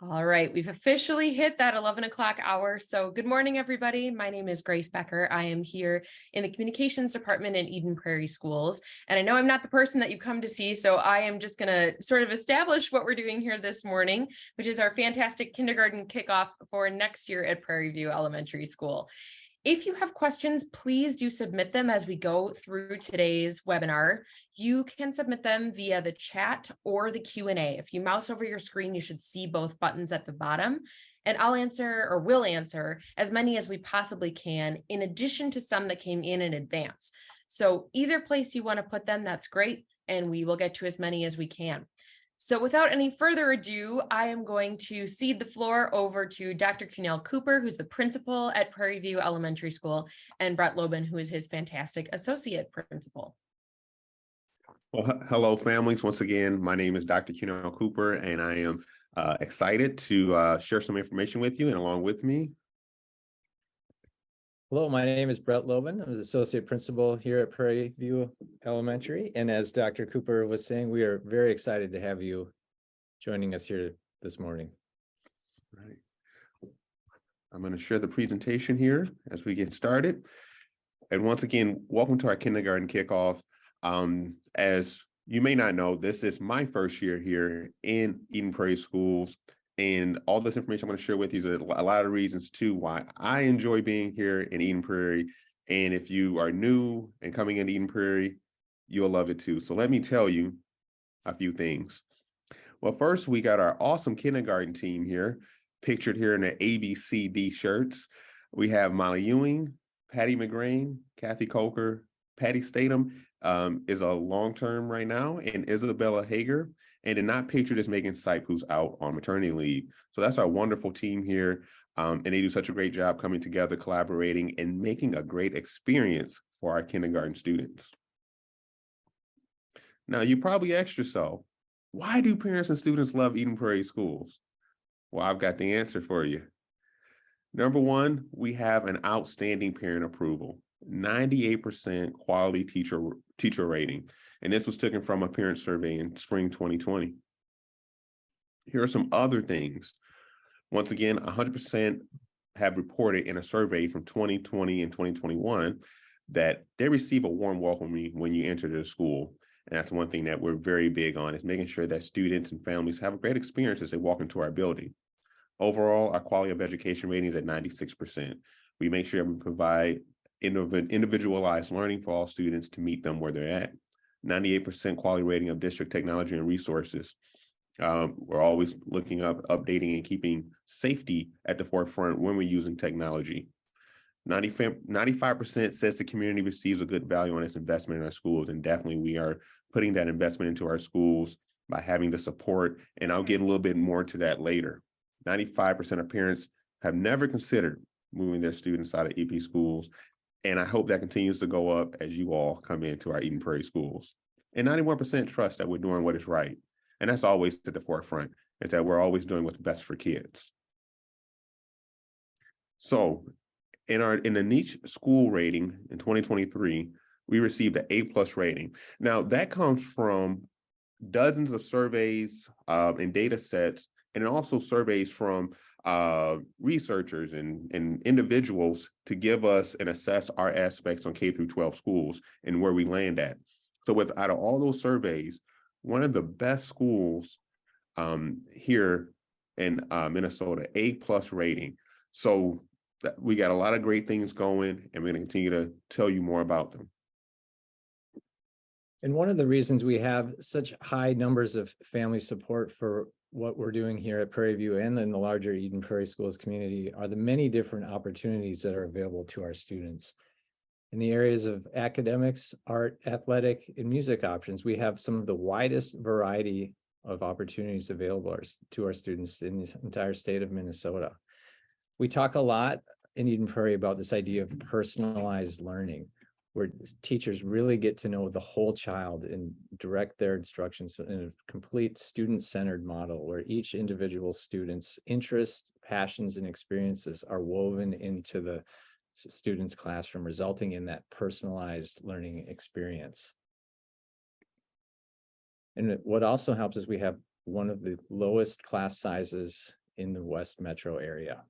All right, we've officially hit that 11 o'clock hour. So good morning, everybody. My name is Grace Becker. I am here in the communications department in Eden Prairie Schools. And I know I'm not the person that you come to see, so I am just going to sort of establish what we're doing here this morning, which is our fantastic kindergarten kickoff for next year at Prairie View Elementary School. If you have questions, please do submit them as we go through today's webinar. You can submit them via the chat or the Q&A. If you mouse over your screen, you should see both buttons at the bottom, and I'll answer or will answer as many as we possibly can, in addition to some that came in advance. So either place you want to put them, that's great, and we will get to as many as we can. So without any further ado, I am going to cede the floor over to Dr. Cunell Cooper, who's the principal at Prairie View Elementary School, and Brett Lobin, who is his fantastic associate principal. Well, hello, families. Once again, my name is Dr. Cunell Cooper, and I am excited to share some information with you, and along with me. Hello, my name is Brett Lobin. I'm the associate principal here at Prairie View Elementary. And as Dr. Cooper was saying, we are very excited to have you joining us here this morning. Right. I'm going to share the presentation here as we get started. And once again, welcome to our kindergarten kickoff. As you may not know, this is my first year here in Eden Prairie Schools. And all this information I'm going to share with you is a lot of reasons too why I enjoy being here in Eden Prairie. And if you are new and coming into Eden Prairie, you'll love it too. So let me tell you a few things. Well, first, we got our awesome kindergarten team here, pictured here in their ABCD shirts. We have Molly Ewing, Patty McGrain, Kathy Coker, Patty Statham is a long-term right now, and Isabella Hager. And then not pictured as Megan Sipe, who's out on maternity leave. So that's our wonderful team here. And they do such a great job coming together, collaborating, and making a great experience for our kindergarten students. Now, you probably asked yourself, why do parents and students love Eden Prairie Schools? Well, I've got the answer for you. Number one, we have an outstanding parent approval, 98% quality teacher rating. And this was taken from a parent survey in spring 2020. Here are some other things. Once again, 100% have reported in a survey from 2020 and 2021 that they receive a warm welcome when you enter their school. And that's one thing that we're very big on, is making sure that students and families have a great experience as they walk into our building. Overall, our quality of education rating is at 96%. We make sure we provide individualized learning for all students to meet them where they're at. 98% quality rating of district technology and resources. We're always looking up, updating, and keeping safety at the forefront when we're using technology. 95% says the community receives a good value on its investment in our schools, and definitely we are putting that investment into our schools by having the support, and I'll get a little bit more to that later. 95% of parents have never considered moving their students out of EP schools, and I hope that continues to go up as you all come into our Eden Prairie Schools. And 91% trust that we're doing what is right. And that's always at the forefront, is that we're always doing what's best for kids. So in the niche school rating in 2023, we received an A+ rating. Now that comes from dozens of surveys and data sets, and also surveys from researchers and individuals to give us and assess our aspects on K through 12 schools and where we land at. So out of all those surveys, one of the best schools here in Minnesota, A+ rating. So we got a lot of great things going, and we're going to continue to tell you more about them. And one of the reasons we have such high numbers of family support for what we're doing here at Prairie View and in the larger Eden Prairie Schools community are the many different opportunities that are available to our students. In the areas of academics, art, athletic, and music options, we have some of the widest variety of opportunities available to our students in the entire state of Minnesota. We talk a lot in Eden Prairie about this idea of personalized learning, where teachers really get to know the whole child and direct their instructions in a complete student-centered model where each individual student's interests, passions, and experiences are woven into the student's classroom, resulting in that personalized learning experience. And what also helps is we have one of the lowest class sizes in the West Metro area.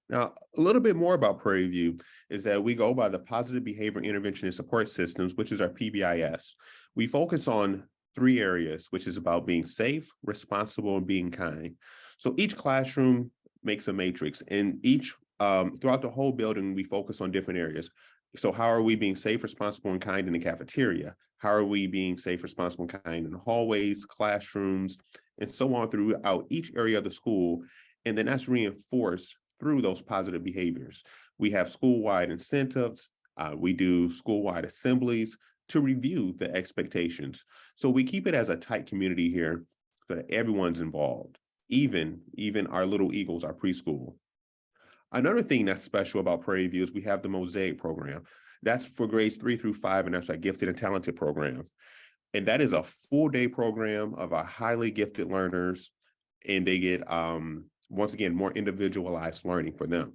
Now, a little bit more about Prairie View is that we go by the Positive Behavior Intervention and Support Systems, which is our PBIS. We focus on 3 areas, which is about being safe, responsible, and being kind. So each classroom makes a matrix, and each throughout the whole building, we focus on different areas. So how are we being safe, responsible, and kind in the cafeteria? How are we being safe, responsible, and kind in the hallways, classrooms, and so on throughout each area of the school? And then that's reinforced through those positive behaviors. We have school-wide incentives. We do school-wide assemblies to review the expectations. So we keep it as a tight community here so that everyone's involved, even our little eagles, our preschool. Another thing that's special about Prairie View is we have the Mosaic program. That's for grades 3 through 5, and that's our gifted and talented program. And that is a full-day program of our highly gifted learners, and they get once again, more individualized learning for them.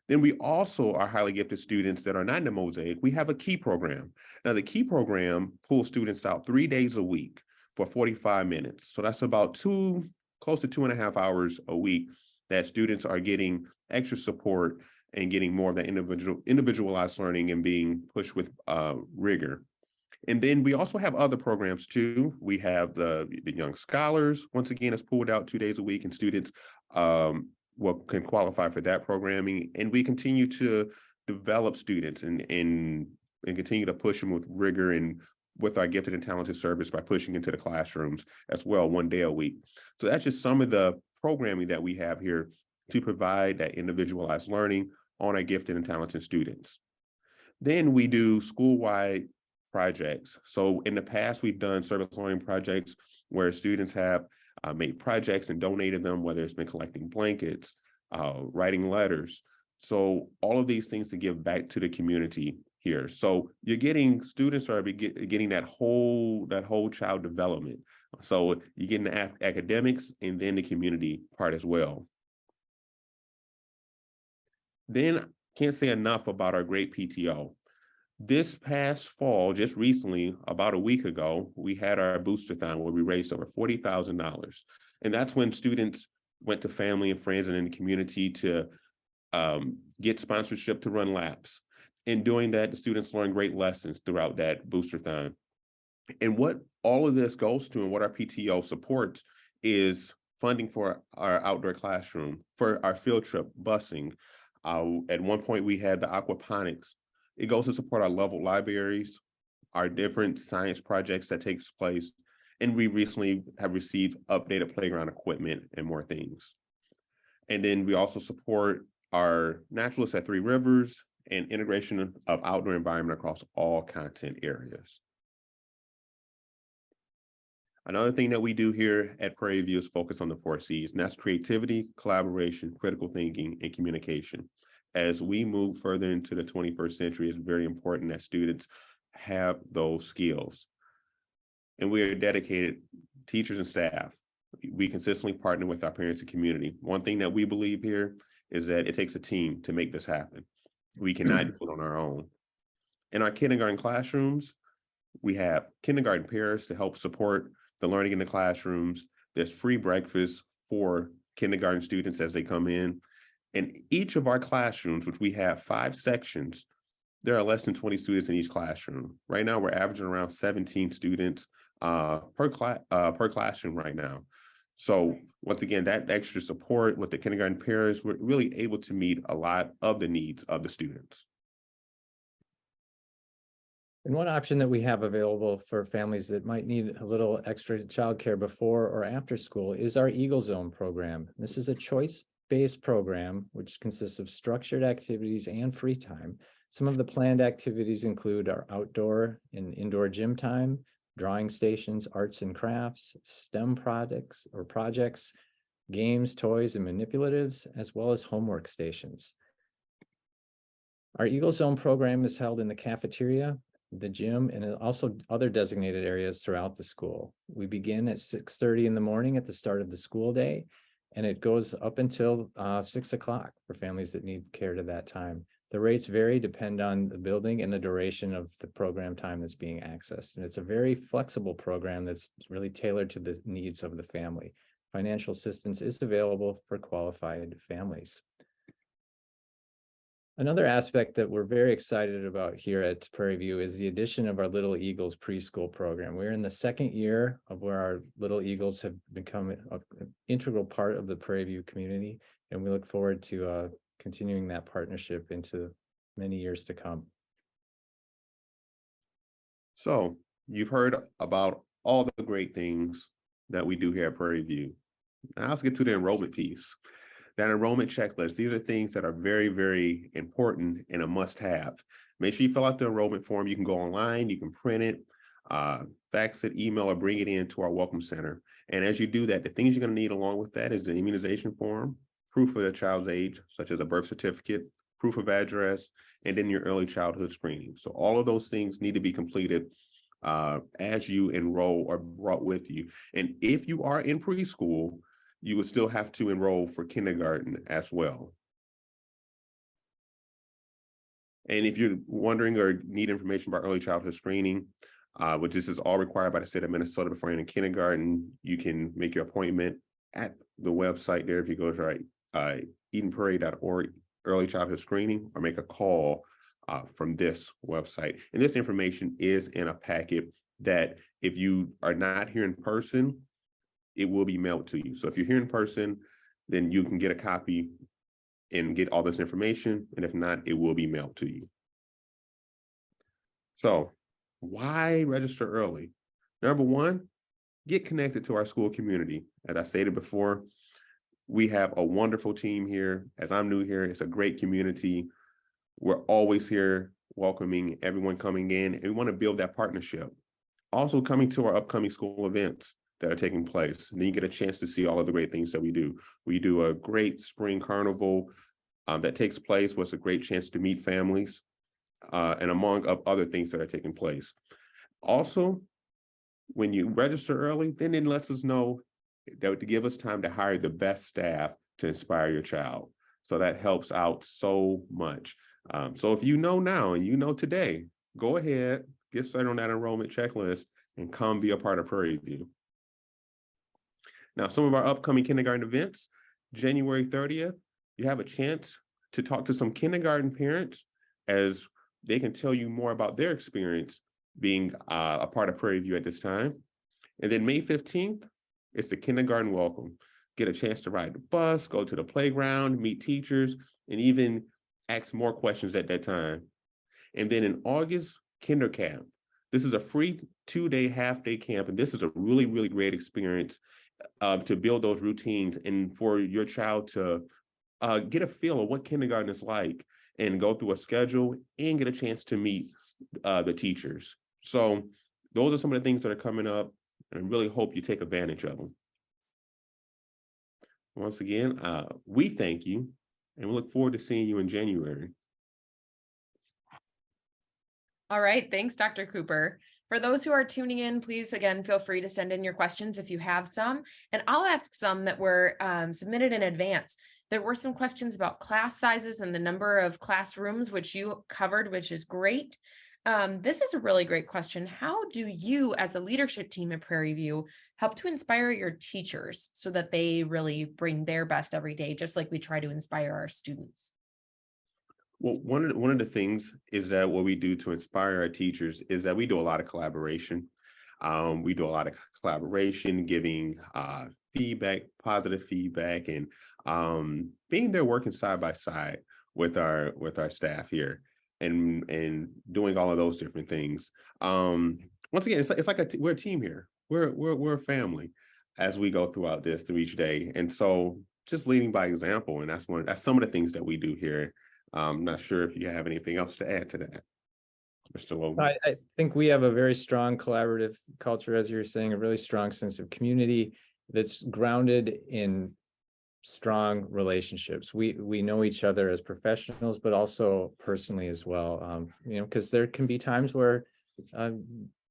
Then we also are highly gifted students that are not in the Mosaic. We have a Key program. Now the Key program pulls students out 3 days a week for 45 minutes. So that's about close to 2.5 hours a week that students are getting extra support and getting more of that individualized learning and being pushed with rigor. And then we also have other programs too. We have the Young Scholars, once again, is pulled out 2 days a week, and students can qualify for that programming. And we continue to develop students and continue to push them with rigor and with our gifted and talented service by pushing into the classrooms as well 1 day a week. So that's just some of the programming that we have here to provide that individualized learning on our gifted and talented students. Then we do school-wide projects. So in the past, we've done service learning projects where students have made projects and donated them, whether it's been collecting blankets, writing letters. So all of these things to give back to the community here. So you're getting students are getting that whole child development. So you're getting the academics and then the community part as well. Then can't say enough about our great PTO. This past fall, just recently, about a week ago, we had our booster-thon where we raised over $40,000. And that's when students went to family and friends and in the community to get sponsorship to run laps. In doing that, the students learned great lessons throughout that booster-thon. And what all of this goes to and what our PTO supports is funding for our outdoor classroom, for our field trip, busing. At one point, we had the aquaponics. It goes to support our level libraries, our different science projects that takes place, and we recently have received updated playground equipment and more things. And then we also support our naturalists at 3 Rivers and integration of outdoor environment across all content areas. Another thing that we do here at Prairie View is focus on the 4 C's, and that's creativity, collaboration, critical thinking, and communication. As we move further into the 21st century, it's very important that students have those skills. And we are dedicated teachers and staff. We consistently partner with our parents and community. One thing that we believe here is that it takes a team to make this happen. We cannot do it on our own. In our kindergarten classrooms, we have kindergarten pairs to help support the learning in the classrooms. There's free breakfast for kindergarten students as they come in. In each of our classrooms, which we have 5 sections, there are less than 20 students in each classroom. Right now, we're averaging around 17 students per classroom right now. So once again, that extra support with the kindergarten pairs, we're really able to meet a lot of the needs of the students. And one option that we have available for families that might need a little extra childcare before or after school is our Eagle Zone program. This is a choice-based program, which consists of structured activities and free time. Some of the planned activities include our outdoor and indoor gym time, drawing stations, arts and crafts, STEM projects, games, toys, and manipulatives, as well as homework stations. Our Eagle Zone program is held in the cafeteria, the gym, and also other designated areas throughout the school. We begin at 6:30 in the morning at the start of the school day, and it goes up until 6 o'clock for families that need care to that time. The rates vary, depend on the building and the duration of the program time that's being accessed. And it's a very flexible program that's really tailored to the needs of the family. Financial assistance is available for qualified families. Another aspect that we're very excited about here at Prairie View is the addition of our Little Eagles preschool program. We're in the second year of where our Little Eagles have become an integral part of the Prairie View community, and we look forward to continuing that partnership into many years to come. So you've heard about all the great things that we do here at Prairie View. Now let's get to the enrollment piece. That enrollment checklist, these are things that are very, very important and a must-have. Make sure you fill out the enrollment form. You can go online, you can print it, fax it, email, or bring it in to our Welcome Center. And as you do that, the things you're going to need along with that is the immunization form, proof of the child's age, such as a birth certificate, proof of address, and then your early childhood screening. So all of those things need to be completed as you enroll or brought with you. And if you are in preschool, you would still have to enroll for kindergarten as well. And if you're wondering or need information about early childhood screening, which this is all required by the state of Minnesota before you're in kindergarten, you can make your appointment at the website there. If you go to EdenPrairie.org early childhood screening, or make a call from this website. And this information is in a packet that if you are not here in person, it will be mailed to you. So if you're here in person, then you can get a copy and get all this information. And if not, it will be mailed to you. So why register early? Number one, get connected to our school community. As I stated before, we have a wonderful team here. As I'm new here, it's a great community. We're always here welcoming everyone coming in, and we want to build that partnership. Also coming to our upcoming school events that are taking place. And then you get a chance to see all of the great things that we do. We do a great spring carnival that takes place, was a great chance to meet families, and among other things that are taking place. Also, when you register early, then it lets us know that to give us time to hire the best staff to inspire your child. So that helps out so much. So if you know now and you know today, go ahead, get started on that enrollment checklist and come be a part of Prairie View. Now, some of our upcoming kindergarten events, January 30th, you have a chance to talk to some kindergarten parents as they can tell you more about their experience being a part of Prairie View at this time. And then May 15th, it's the kindergarten welcome. Get a chance to ride the bus, go to the playground, meet teachers, and even ask more questions at that time. And then in August, Kinder Camp. This is a free 2-day, half-day camp, and this is a really, really great experience to build those routines and for your child to get a feel of what kindergarten is like and go through a schedule and get a chance to meet the teachers. So those are some of the things that are coming up, and I really hope you take advantage of them. Once again, we thank you, and we look forward to seeing you in January. All right, thanks, Dr. Cooper. For those who are tuning in, please, again, feel free to send in your questions if you have some, and I'll ask some that were submitted in advance. There were some questions about class sizes and the number of classrooms, which you covered, which is great. This is a really great question. How do you, as a leadership team at Prairie View, help to inspire your teachers so that they really bring their best every day, just like we try to inspire our students? Well, one of the things is that what we do to inspire our teachers is that we do a lot of collaboration. We do a lot of collaboration, giving feedback, positive feedback, and being there working side by side with our staff here, and doing all of those different things. Once again, it's like we're a team here. We're a family as we go throughout this through each day, and so just leading by example, and that's some of the things that we do here. I'm not sure if you have anything else to add to that, Mr. Logan. I think we have a very strong collaborative culture, as you're saying, a really strong sense of community that's grounded in strong relationships. We know each other as professionals, but also personally as well. Because there can be times where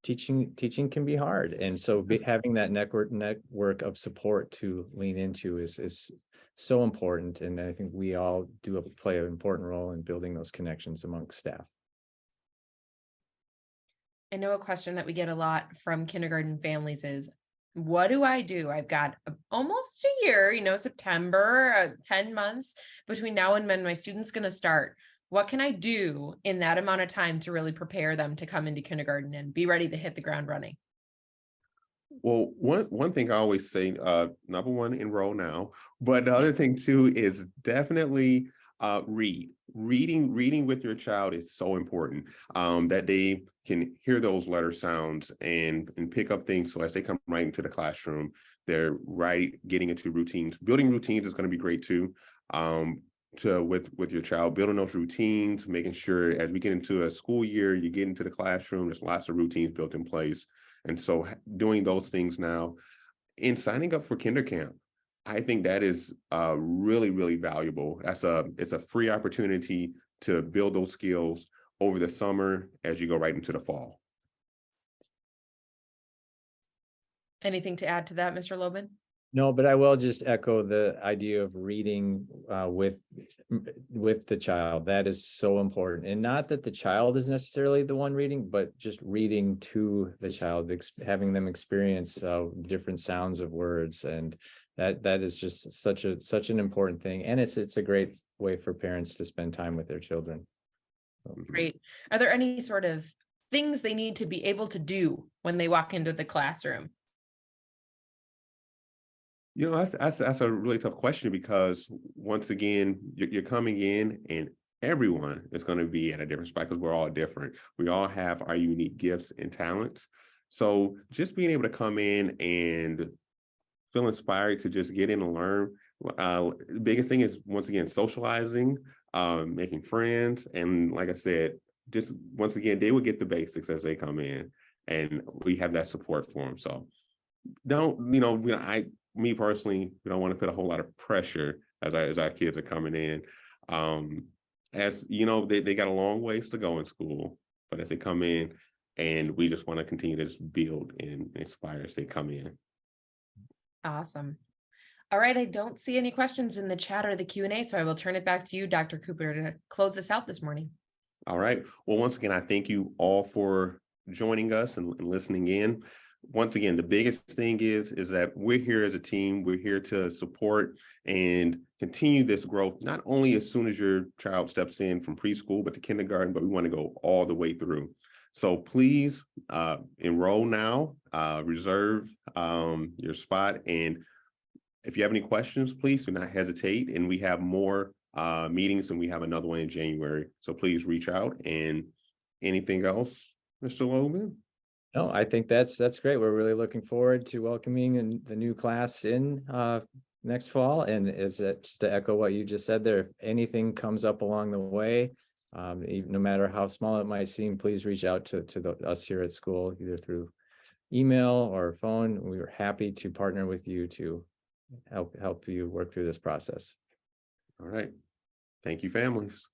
teaching can be hard. And so having that network of support to lean into is so important. And I think we all play an important role in building those connections amongst staff. I know a question that we get a lot from kindergarten families is, what do I do? I've got almost a year, September, 10 months between now and when my student's going to start. What can I do in that amount of time to really prepare them to come into kindergarten and be ready to hit the ground running? Well, one thing I always say, number one, enroll now. But the other thing too is definitely read. Reading with your child is so important, that they can hear those letter sounds and pick up things. So as they come right into the classroom, they're getting into routines. Building routines is going to be great too. With your child, building those routines, making sure as we get into a school year, you get into the classroom, there's lots of routines built in place. And so doing those things now and signing up for kinder camp, I think that is really, really valuable. It's a free opportunity to build those skills over the summer as you go right into the fall. Anything to add to that, Mr. Lobin? No, but I will just echo the idea of reading with the child. That is so important. And not that the child is necessarily the one reading, but just reading to the child, having them experience different sounds of words. And that is just such an important thing. And it's a great way for parents to spend time with their children. Great. Are there any sort of things they need to be able to do when they walk into the classroom? That's a really tough question, because once again, you're coming in and everyone is going to be at a different spot because we're all different. We all have our unique gifts and talents. So just being able to come in and feel inspired to just get in and learn. The biggest thing is, once again, socializing, making friends. And like I said, just once again, they will get the basics as they come in, and we have that support for them. So me personally, we don't want to put a whole lot of pressure as our kids are coming in. As you know, they got a long ways to go in school, but as they come in, and we just want to continue to just build and inspire as they come in. Awesome. All right, I don't see any questions in the chat or the Q&A, so I will turn it back to you, Dr. Cooper, to close this out this morning. All right. Well, once again, I thank you all for joining us and listening in. Once again, the biggest thing is that we're here as a team. We're here to support and continue this growth, not only as soon as your child steps in from preschool, but to kindergarten, but we want to go all the way through. So please enroll now, reserve your spot. And if you have any questions, please do not hesitate. And we have more meetings, and we have another one in January. So please reach out. And anything else, Mr. Logan? No, I think that's great. We're really looking forward to welcoming the new class in next fall. And just to echo what you just said there, if anything comes up along the way, no matter how small it might seem, please reach out to us here at school, either through email or phone. We are happy to partner with you to help you work through this process. All right. Thank you, families.